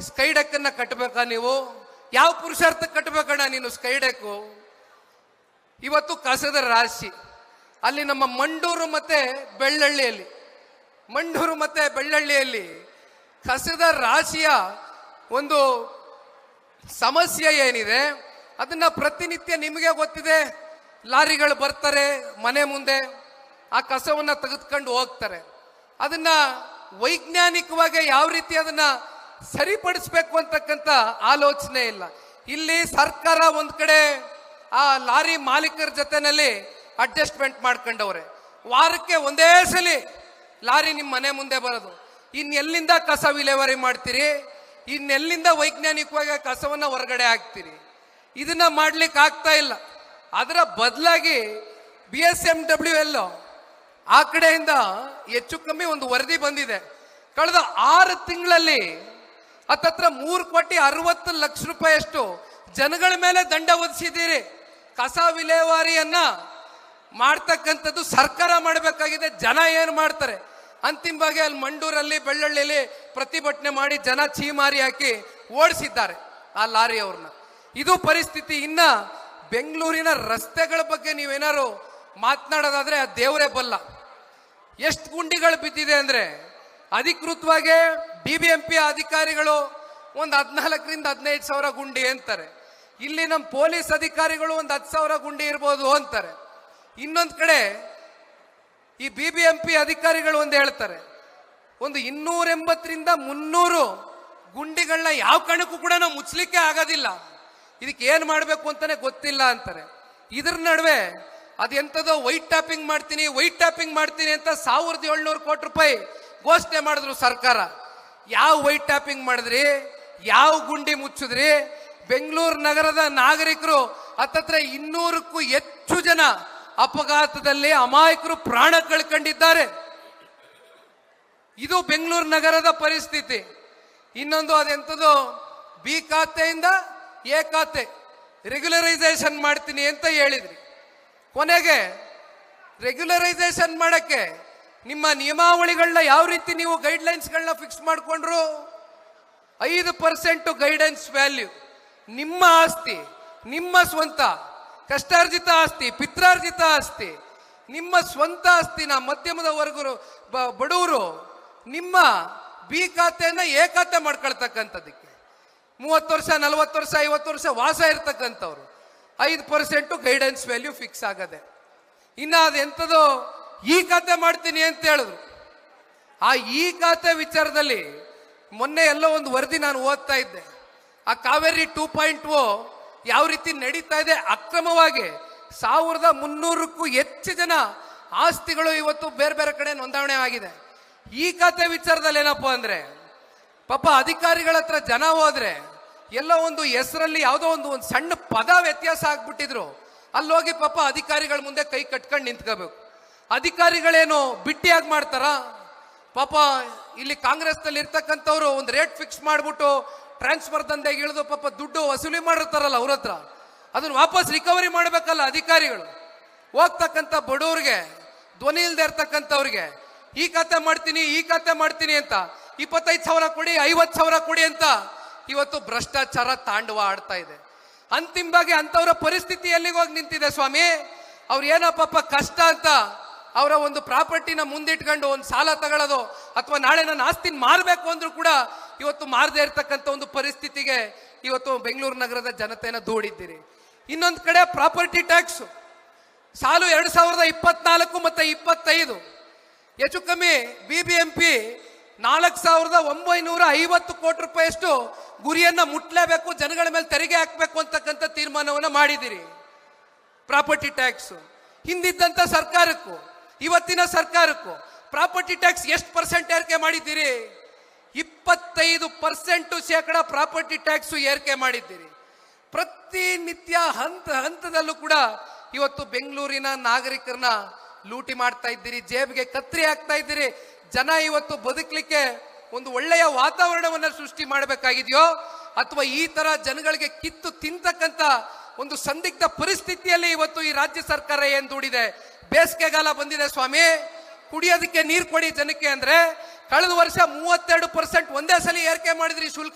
Sky deck ಅನ್ನ ಕಟ್ಟಬೇಕಾ ನೀವು? ಯಾವ ಪುರುಷಾರ್ಥ ಕಟ್ಟಬೇಕಣ್ಣ ನೀನು ಸ್ಕೈ ಡೆಕ್ಕು? ಇವತ್ತು ಕಸದ ರಾಶಿ ಅಲ್ಲಿ ನಮ್ಮ ಮಂಡೂರು ಮತ್ತೆ ಬೆಳ್ಳಳ್ಳಿಯಲ್ಲಿ ಕಸದ ರಾಶಿಯ ಒಂದು ಸಮಸ್ಯೆ ಏನಿದೆ ಅದನ್ನ ಪ್ರತಿನಿತ್ಯ ನಿಮಗೆ ಗೊತ್ತಿದೆ. ಲಾರಿಗಳು ಬರ್ತಾರೆ ಮನೆ ಮುಂದೆ, ಆ ಕಸವನ್ನ ತೆಗೆದುಕೊಂಡು ಹೋಗ್ತಾರೆ. ಅದನ್ನ ವೈಜ್ಞಾನಿಕವಾಗಿ ಯಾವ ರೀತಿ ಅದನ್ನ ಸರಿಪಡಿಸ್ಬೇಕು ಅಂತಕ್ಕಂಥ ಆಲೋಚನೆ ಇಲ್ಲ. ಇಲ್ಲಿ ಸರ್ಕಾರ ಒಂದ್ ಕಡೆ ಆ ಲಾರಿ ಮಾಲೀಕರ ಜೊತೆನಲ್ಲಿ ಅಡ್ಜಸ್ಟ್ಮೆಂಟ್ ಮಾಡ್ಕೊಂಡವ್ರೆ. ವಾರಕ್ಕೆ ಒಂದೇ ಸಲ ಲಾರಿ ನಿಮ್ಮ ಮನೆ ಮುಂದೆ ಬರೋದು. ಇನ್ನೆಲ್ಲಿಂದ ಕಸ ವಿಲೇವಾರಿ ಮಾಡ್ತೀರಿ? ಇನ್ನೆಲ್ಲಿಂದ ವೈಜ್ಞಾನಿಕವಾಗಿ ಕಸವನ್ನ ಹೊರಗಡೆ ಹಾಕ್ತೀರಿ? ಇದನ್ನ ಮಾಡ್ಲಿಕ್ಕೆ ಆಗ್ತಾ ಇಲ್ಲ. ಅದರ ಬದಲಾಗಿ BSMWL ಆ ಕಡೆಯಿಂದ ಹೆಚ್ಚು ಕಮ್ಮಿ ಒಂದು ವರದಿ ಬಂದಿದೆ. ಕಳೆದ 6 ತಿಂಗಳಲ್ಲಿ ಹತ್ತತ್ರ 3,60,00,000 ರೂಪಾಯಿಯಷ್ಟು ಜನಗಳ ಮೇಲೆ ದಂಡ ಒದಿಸಿದ್ದೀರಿ. ಕಸ ವಿಲೇವಾರಿಯನ್ನ ಮಾಡ್ತಕ್ಕಂಥದ್ದು ಸರ್ಕಾರ ಮಾಡಬೇಕಾಗಿದೆ. ಜನ ಏನು ಮಾಡ್ತಾರೆ? ಅಂತಿಮವಾಗಿ ಅಲ್ಲಿ ಮಂಡೂರಲ್ಲಿ ಬೆಳ್ಳಳ್ಳಿಯಲ್ಲಿ ಪ್ರತಿಭಟನೆ ಮಾಡಿ ಜನ ಚೀಮಾರಿ ಹಾಕಿ ಓಡಿಸಿದ್ದಾರೆ ಆ ಲಾರಿ ಅವ್ರನ್ನ. ಇದು ಪರಿಸ್ಥಿತಿ. ಇನ್ನ ಬೆಂಗಳೂರಿನ ರಸ್ತೆಗಳ ಬಗ್ಗೆ ನೀವೇನಾರು ಮಾತನಾಡೋದಾದ್ರೆ ಆ ದೇವರೇ ಬಲ್ಲ. ಎಷ್ಟು ಗುಂಡಿಗಳು ಬಿದ್ದಿದೆ ಅಂದ್ರೆ ಅಧಿಕೃತವಾಗಿ BBMP ಅಧಿಕಾರಿಗಳು ಒಂದು 14,000 ರಿಂದ 15,000 ಗುಂಡಿ ಅಂತಾರೆ. ಇಲ್ಲಿ ನಮ್ಮ ಪೊಲೀಸ್ ಅಧಿಕಾರಿಗಳು ಒಂದು 10,000 ಗುಂಡಿ ಇರ್ಬೋದು ಅಂತಾರೆ. ಇನ್ನೊಂದು ಕಡೆ ಈ BBMP ಅಧಿಕಾರಿಗಳು ಒಂದು ಹೇಳ್ತಾರೆ, ಒಂದು 280 ರಿಂದ 300 ಗುಂಡಿಗಳನ್ನ ಯಾವ ಕಾರಣಕ್ಕೂ ಕೂಡ ನಾವು ಮುಚ್ಚಲಿಕ್ಕೆ ಆಗೋದಿಲ್ಲ, ಇದಕ್ಕೆ ಏನ್ ಮಾಡಬೇಕು ಅಂತಾನೆ ಗೊತ್ತಿಲ್ಲ ಅಂತಾರೆ. ಇದ್ರ ನಡುವೆ ಅದೆಂಥದೋ ವೈಟ್ ಟ್ಯಾಪಿಂಗ್ ಮಾಡ್ತೀನಿ ಅಂತ 1,700 ಕೋಟಿ ರೂಪಾಯಿ ಘೋಷಣೆ ಮಾಡಿದ್ರು ಸರ್ಕಾರ. ಯಾವ ವೈಟ್ ಟ್ಯಾಪಿಂಗ್ ಮಾಡಿದ್ರಿ? ಯಾವ ಗುಂಡಿ ಮುಚ್ಚಿದ್ರಿ? ಬೆಂಗಳೂರು ನಗರದ ನಾಗರಿಕರು ಹತ್ತತ್ರ 200ಕ್ಕೂ ಹೆಚ್ಚು ಜನ ಅಪಘಾತದಲ್ಲಿ ಅಮಾಯಕರು ಪ್ರಾಣ ಕಳ್ಕೊಂಡಿದ್ದಾರೆ. ಇದು ಬೆಂಗಳೂರು ನಗರದ ಪರಿಸ್ಥಿತಿ. ಇನ್ನೊಂದು ಅದೆಂಥದೋ B ಖಾತೆಯಿಂದ A ಖಾತೆ ರೆಗ್ಯುಲರೈಸೇಷನ್ ಮಾಡ್ತೀನಿ ಅಂತ ಹೇಳಿದ್ರಿ. ಕೊನೆಗೆ ರೆಗ್ಯುಲರೈಸೇಷನ್ ಮಾಡಕ್ಕೆ ನಿಮ್ಮ ನಿಯಮಾವಳಿಗಳನ್ನ ಯಾವ ರೀತಿ ನೀವು ಗೈಡ್ಲೈನ್ಸ್ಗಳನ್ನ ಫಿಕ್ಸ್ ಮಾಡಿಕೊಂಡ್ರು? 5% ಗೈಡೆನ್ಸ್ ವ್ಯಾಲ್ಯೂ. ನಿಮ್ಮ ಆಸ್ತಿ, ನಿಮ್ಮ ಸ್ವಂತ ಕಷ್ಟಾರ್ಜಿತ ಆಸ್ತಿ, ಪಿತ್ರಾರ್ಜಿತ ಆಸ್ತಿ, ನಿಮ್ಮ ಸ್ವಂತ ಆಸ್ತಿನ ಮಧ್ಯಮದ ವರ್ಗರು ಬಡವರು ನಿಮ್ಮ B ಖಾತೆಯನ್ನ A ಖಾತೆ ಮಾಡ್ಕೊಳ್ತಕ್ಕಂಥದ್ದಕ್ಕೆ 30 ವರ್ಷ 40 ವರ್ಷ 50 ವರ್ಷ ವಾಸ ಇರ್ತಕ್ಕಂಥವ್ರು 5% ಗೈಡೆನ್ಸ್ ವ್ಯಾಲ್ಯೂ ಫಿಕ್ಸ್ ಆಗದೆ. ಇನ್ನು ಅದೆಂಥದೋ ಈ ಖಾತೆ ಮಾಡ್ತೀನಿ ಅಂತ ಹೇಳಿದ್ರು. ಆ ಈ ಖಾತೆ ವಿಚಾರದಲ್ಲಿ ಮೊನ್ನೆ ಎಲ್ಲೋ ಒಂದು ವರದಿ ನಾನು ಓದ್ತಾ ಇದ್ದೆ. ಆ ಕಾವೇರಿ 2.0 ಯಾವ ರೀತಿ ನಡೀತಾ ಇದೆ ಅಕ್ರಮವಾಗಿ 1,300ಕ್ಕೂ ಹೆಚ್ಚು ಜನ ಆಸ್ತಿಗಳು ಇವತ್ತು ಬೇರೆ ಬೇರೆ ಕಡೆ ನೋಂದಣಿ ಆಗಿದೆ. ಈ ಖಾತೆ ವಿಚಾರದಲ್ಲಿ ಏನಪ್ಪಾ ಅಂದ್ರೆ ಪಾಪ ಅಧಿಕಾರಿಗಳ ಹತ್ರ ಜನ ಹೋದ್ರೆ ಎಲ್ಲೋ ಒಂದು ಹೆಸರಲ್ಲಿ ಯಾವುದೋ ಒಂದು ಸಣ್ಣ ಪದ ವ್ಯತ್ಯಾಸ ಆಗ್ಬಿಟ್ಟಿದ್ರು. ಅಲ್ಲೋಗಿ ಪಾಪ ಅಧಿಕಾರಿಗಳ ಮುಂದೆ ಕೈ ಕಟ್ಕೊಂಡು ನಿಂತ್ಕೋಬೇಕು. ಅಧಿಕಾರಿಗಳೇನು ಬಿಟ್ಟಿಯಾಗಿ ಮಾಡ್ತಾರ? ಪಾಪ ಇಲ್ಲಿ ಕಾಂಗ್ರೆಸ್ನಲ್ಲಿ ಇರ್ತಕ್ಕಂಥವ್ರು ಒಂದು ರೇಟ್ ಫಿಕ್ಸ್ ಮಾಡ್ಬಿಟ್ಟು ಟ್ರಾನ್ಸ್ಫರ್ ದಂಧೆಗೆ ಇಳಿದು ಪಾಪ ದುಡ್ಡು ವಸೂಲಿ ಮಾಡಿರ್ತಾರಲ್ಲ ಅವ್ರ ಹತ್ರ, ಅದನ್ನ ವಾಪಸ್ ರಿಕವರಿ ಮಾಡ್ಬೇಕಲ್ಲ ಅಧಿಕಾರಿಗಳು. ಹೋಗ್ತಕ್ಕಂಥ ಬಡವ್ರಿಗೆ, ಧ್ವನಿ ಇಲ್ದೇ ಇರ್ತಕ್ಕಂಥವ್ರಿಗೆ ಈ ಖಾತೆ ಮಾಡ್ತೀನಿ ಅಂತ 25,000 ಕೊಡಿ 50,000 ಕೊಡಿ ಅಂತ ಇವತ್ತು ಭ್ರಷ್ಟಾಚಾರ ತಾಂಡವ ಆಡ್ತಾ ಇದೆ. ಅಂತಿಮವಾಗಿ ಅಂತವರ ಪರಿಸ್ಥಿತಿ ಎಲ್ಲಿಗೆ ಹೋಗಿ ನಿಂತಿದೆ ಸ್ವಾಮಿ? ಅವ್ರು ಏನೋ ಪಾಪ ಕಷ್ಟ ಅಂತ ಅವರ ಒಂದು ಪ್ರಾಪರ್ಟಿನ ಮುಂದಿಟ್ಕೊಂಡು ಒಂದು ಸಾಲ ತಗೊಳ್ಳೋದು ಅಥವಾ ನಾಳೆ ನನ್ನ ಆಸ್ತಿನ ಮಾರಬೇಕು ಅಂದ್ರೂ ಕೂಡ ಇವತ್ತು ಮಾರದೇ ಇರ್ತಕ್ಕಂಥ ಒಂದು ಪರಿಸ್ಥಿತಿಗೆ ಇವತ್ತು ಬೆಂಗಳೂರು ನಗರದ ಜನತೆನ ದೂಡಿದ್ದೀರಿ. ಇನ್ನೊಂದು ಕಡೆ ಪ್ರಾಪರ್ಟಿ ಟ್ಯಾಕ್ಸ್ ಸಾಲು 2024 ಮತ್ತೆ 25 ಹೆಚ್ಚು ಕಮ್ಮಿ BBMP 4,950 ಕೋಟಿ ರೂಪಾಯಿಯಷ್ಟು ಗುರಿಯನ್ನ ಮುಟ್ಲೇಬೇಕು, ಜನಗಳ ಮೇಲೆ ತೆರಿಗೆ ಹಾಕಬೇಕು ಅಂತಕ್ಕಂಥ ತೀರ್ಮಾನವನ್ನ ಮಾಡಿದಿರಿ. ಪ್ರಾಪರ್ಟಿ ಟ್ಯಾಕ್ಸ್ ಹಿಂದಿದ್ದಂತ ಸರ್ಕಾರಕ್ಕೂ ಇವತ್ತಿನ ಸರ್ಕಾರಕ್ಕೂ ಪ್ರಾಪರ್ಟಿ ಟ್ಯಾಕ್ಸ್ ಎಷ್ಟು % ಏರಿಕೆ ಮಾಡಿದ್ದೀರಿ? 25% ಪ್ರಾಪರ್ಟಿ ಟ್ಯಾಕ್ಸ್ ಏರಿಕೆ ಮಾಡಿದ್ದೀರಿ. ಪ್ರತಿನಿತ್ಯ ಹಂತದಲ್ಲೂ ಕೂಡ ಇವತ್ತು ಬೆಂಗಳೂರಿನ ನಾಗರಿಕರನ್ನ ಲೂಟಿ ಮಾಡ್ತಾ ಇದ್ದೀರಿ, ಜೇಬಿಗೆ ಕತ್ರಿ ಹಾಕ್ತಾ ಇದ್ದೀರಿ. ಜನ ಇವತ್ತು ಬದುಕಲಿಕ್ಕೆ ಒಂದು ಒಳ್ಳೆಯ ವಾತಾವರಣವನ್ನ ಸೃಷ್ಟಿ ಮಾಡಬೇಕಾಗಿದೆಯೋ ಅಥವಾ ಈ ತರ ಜನಗಳಿಗೆ ಕಿತ್ತು ತಿಂತಕ್ಕಂತ ಒಂದು ಸಂದಿಗ್ಧ ಪರಿಸ್ಥಿತಿಯಲ್ಲಿ ಇವತ್ತು ಈ ರಾಜ್ಯ ಸರ್ಕಾರ ಏನ್ ದುಡಿದೆ? ಬೇಸಿಗೆಗಾಲ ಬಂದಿದೆ ಸ್ವಾಮಿ, ಕುಡಿಯೋದಕ್ಕೆ ನೀರು ಕೊಡಿ ಜನಕ್ಕೆ ಅಂದ್ರೆ ಕಳೆದ ವರ್ಷ 32% ಒಂದೇ ಸಲ ಏರಿಕೆ ಮಾಡಿದ್ರಿ ಶುಲ್ಕ.